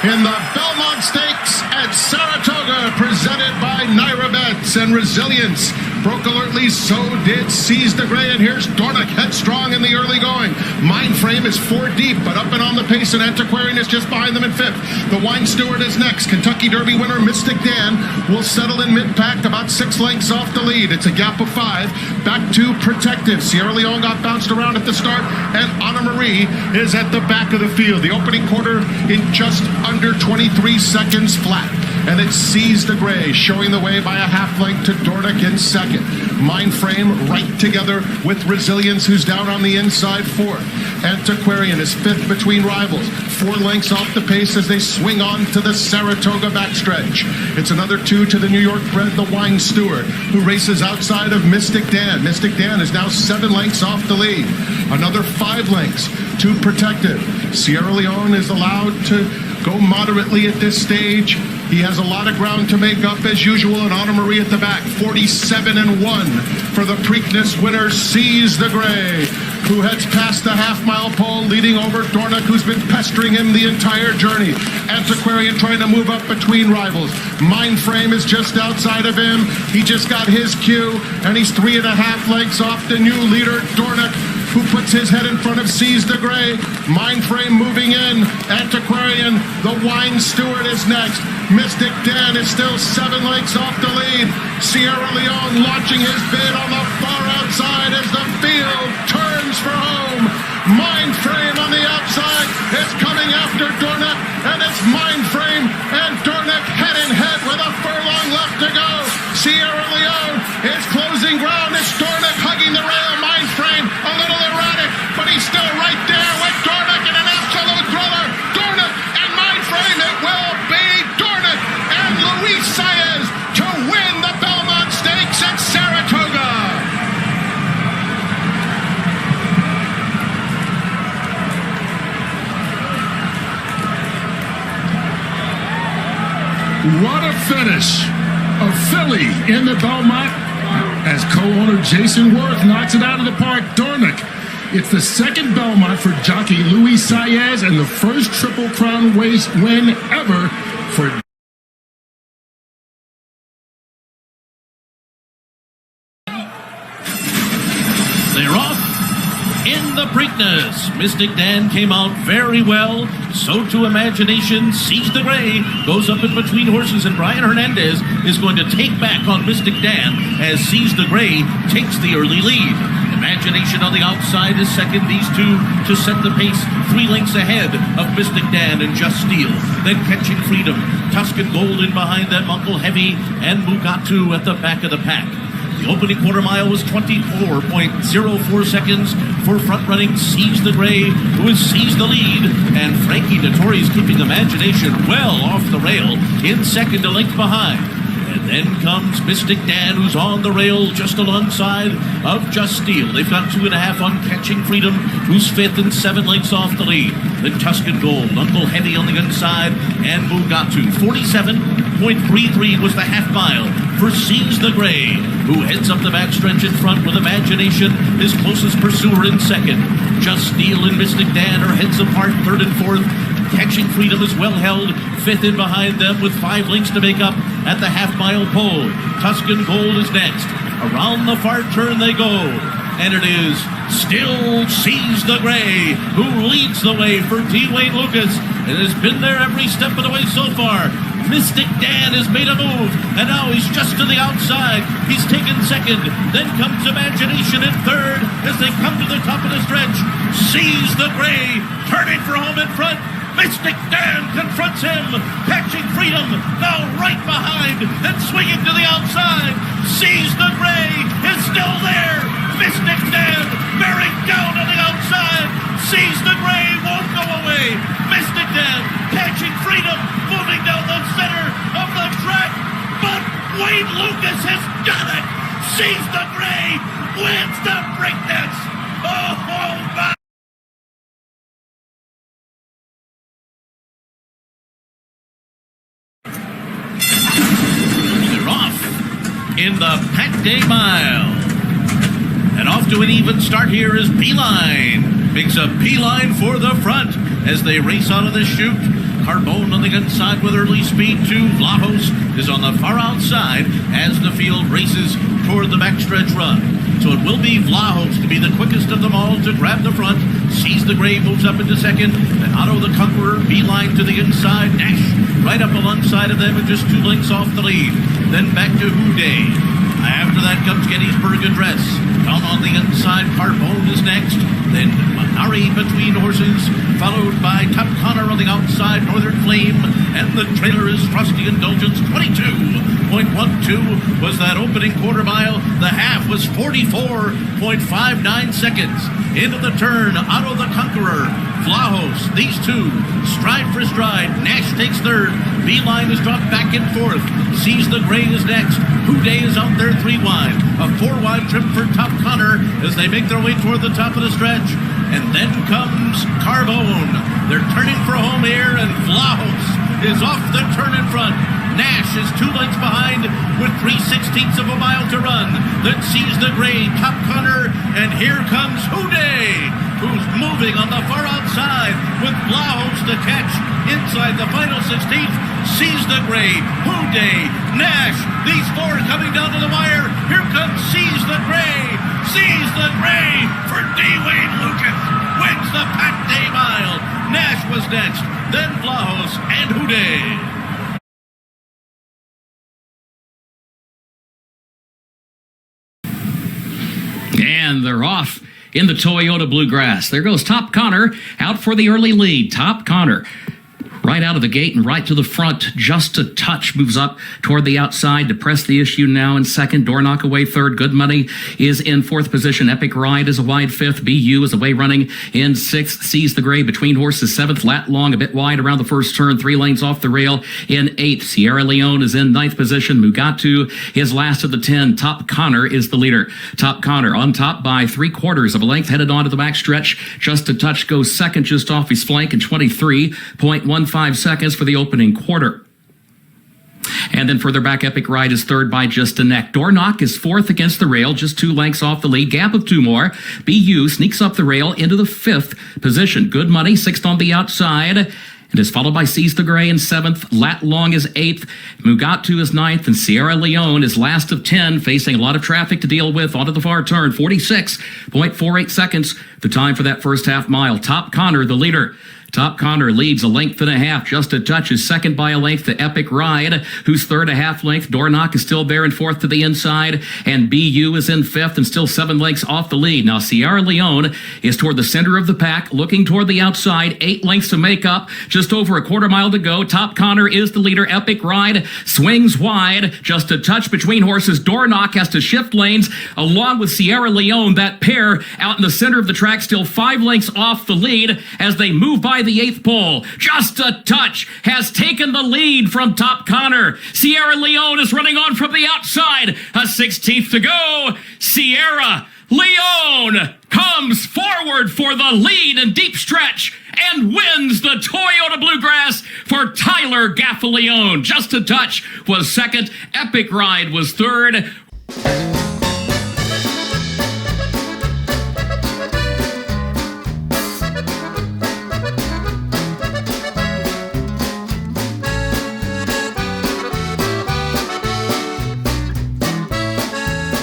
in the Belmont Stakes at Saratoga, presented by Naira Bets and Resilience. Broke alertly, so did Seize the Gray, and here's Dornoch headstrong in the early going. Mindframe is 4 deep, but up and on the pace, and Antiquarian is just behind them in 5th. The Wine Steward is next. Kentucky Derby winner Mystic Dan will settle in mid-pack, about 6 lengths off the lead. It's a gap of 5. Back to Protective. Sierra Leone got bounced around at the start, and Anna Marie is at the back of the field. The opening quarter in just under 23 seconds flat. And it's Seize the Gray, showing the way by a half length to Dornoch in 2nd. Mindframe right together with Resilience, who's down on the inside 4th. Antiquarian is 5th between rivals. 4 lengths off the pace as they swing on to the Saratoga backstretch. It's another 2 to the New York bred, the Wine Steward, who races outside of Mystic Dan. Mystic Dan is now 7 lengths off the lead. Another 5 lengths to Protective. Sierra Leone is allowed to go moderately at this stage. He has a lot of ground to make up as usual, and Anna Marie at the back, 47-1 for the Preakness winner, Seize the Gray, who heads past the half-mile pole, leading over Dornoch, who's been pestering him the entire journey. Antiquarian trying to move up between rivals. Mindframe is just outside of him. He just got his cue, and he's 3.5 lengths off the new leader, Dornoch, who puts his head in front of Seize the Gray. Mindframe moving in. Antiquarian, the Wine Steward is next. Mystic Dan is still 7 lengths off the lead. Sierra Leone launching his bid on the far outside as the field turns for home. Mindframe on the outside is coming after Dornoch, and it's Mindframe and Dornoch head in head with a furlong left to go. Sierra Leone is closing ground. It's Dornoch hugging the rail. Mindframe a little erratic, but he's still right there with Dornoch in an absolute thriller. Dornoch and Mindframe, it will be Dornoch and Luis Saez to win the Belmont Stakes at Saratoga. What a finish. A filly in the Belmont as co-owner Jason Worth knocks it out of the park. Dornoch. It's the 2nd Belmont for jockey Luis Saez and the first Triple Crown race win ever for They're off in the Preakness. Mystic Dan came out very well. So to Imagination. Seize the Gray goes up in between horses, and Brian Hernandez is going to take back on Mystic Dan as Seize the Gray takes the early lead. Imagination on the outside is 2nd. These 2 to set the pace, 3 lengths ahead of Mystic Dan and Just Steel. Then Catching Freedom, Tuscan Gold in behind them, Uncle Heavy and Mugatu at the back of the pack. The opening quarter mile was 24.04 seconds for front-running Seize the Gray, who has seized the lead, and Frankie Dettori is keeping Imagination well off the rail in 2nd, a length behind. And then comes Mystic Dan, who's on the rail just alongside of Just Steel. They've got 2.5 on Catching Freedom, who's 5th and 7 lengths off the lead. Then Tuscan Gold, Uncle Heavy on the inside, and Mugatu. 47.33 was the half mile for Seize the Gray, who heads up the backstretch in front with Imagination, his closest pursuer, in 2nd. Just Steel and Mystic Dan are heads apart, 3rd and 4th. Catching Freedom is well held, 5th in behind them with 5 lengths to make up at the half-mile pole. Tuscan Gold is next. Around the far turn they go, and it is still Seize the Gray who leads the way for D. Wayne Lucas, and has been there every step of the way so far. Mystic Dan has made a move, and now he's just to the outside. He's taken 2nd. Then comes Imagination in 3rd as they come to the top of the stretch. Seize the Gray turning for home in front. Mystic Dan confronts him. Catching Freedom now right behind and swinging to the outside. Seize the Gray is still there. Mystic Dan bearing down on the outside. Seize the Gray won't go away. Mystic Dan Catching Freedom moving down the center of the track, but Wayne Lucas has done it. Seize the Gray wins the Preakness. Oh my! They're off in the Pack Day Mile. And off to an even start here is Beeline. Makes a beeline for the front as they race out of the chute. Carbone on the inside with early speed. 2, Vlahos is on the far outside as the field races toward the backstretch run. So it will be Vlahos to be the quickest of them all to grab the front. Sees the Gray moves up into second. And Otto the Conqueror, beeline to the inside. Nash right up alongside of them and just 2 lengths off the lead. Then back to Houday. After that comes Gettysburg Address. Down on the inside, Carbone is next. Then Manari between horses, followed by Top Connor on the outside, Northern Flame. And the trailer is Frosty Indulgence. 22.12 was that opening quarter mile. The half was 44.59 seconds. Into the turn, Otto the Conqueror, Vlahos, these 2 stride for stride. Nash takes third. Beeline is dropped back and forth. Sees the Gray is next. Houday is out there 3 wide. A 4 wide trip for Top Connor as they make their way toward the top of the stretch. And then comes Carbone. They're turning for home here, and Vlahos is off the turn in front. Nash is 2 lengths behind with 3/16 of a mile to run. Then sees the Gray, Top Connor, and here comes Houday, who's moving on the far outside with Vlahos to catch inside the final 16th. Sees the Gray, Houday, Nash, these 4 coming down to the wire. Here comes Sees the Gray for D. Wayne Lucas. Wins the Pat Day Mile. Nash was next, then Vlahos and Houday. And they're off in the Toyota Bluegrass. There goes Top Connor out for the early lead. Top Connor right out of the gate and right to the front, just a touch, moves up toward the outside to press the issue now in second. Dornock away third. Good Money is in fourth position. Epic Ride is a wide fifth. BU is away running in sixth. Sees the Gray between horses seventh. Lat Long a bit wide around the first turn, 3 lanes off the rail in eighth. Sierra Leone is in ninth position. Mugatu is last of the 10. Top Connor is the leader. Top Connor on top by 3/4 of a length, headed onto the back stretch. Just a touch goes second just off his flank in 23.15 seconds for the opening quarter. And then further back, Epic Ride is third by just a neck. Dornock is fourth against the rail, just 2 lengths off the lead. Gap of 2 more. BU sneaks up the rail into the fifth position. Good Money, sixth on the outside, and is followed by Sees the Gray in seventh. Lat Long is eighth. Mugatu is ninth, and Sierra Leone is last of 10, facing a lot of traffic to deal with onto the far turn. 46.48 seconds, the time for that first half mile. Top Connor, the leader. Top Connor leads a length and a half, just a touch, is second by a length to Epic Ride, who's third a half length. Dornock is still there in fourth to the inside, and BU is in fifth and still 7 lengths off the lead. Now Sierra Leone is toward the center of the pack, looking toward the outside, 8 lengths to make up, just over a quarter mile to go. Top Connor is the leader. Epic Ride swings wide, just a touch between horses. Dornock has to shift lanes along with Sierra Leone. That pair out in the center of the track, still 5 lengths off the lead as they move by the 8th pole. Just a touch has taken the lead from Top Connor. Sierra Leone is running on from the outside. A 16th to go. Sierra Leone comes forward for the lead in deep stretch and wins the Toyota Bluegrass for Tyler Gaffalione. Just a touch was second. Epic Ride was third.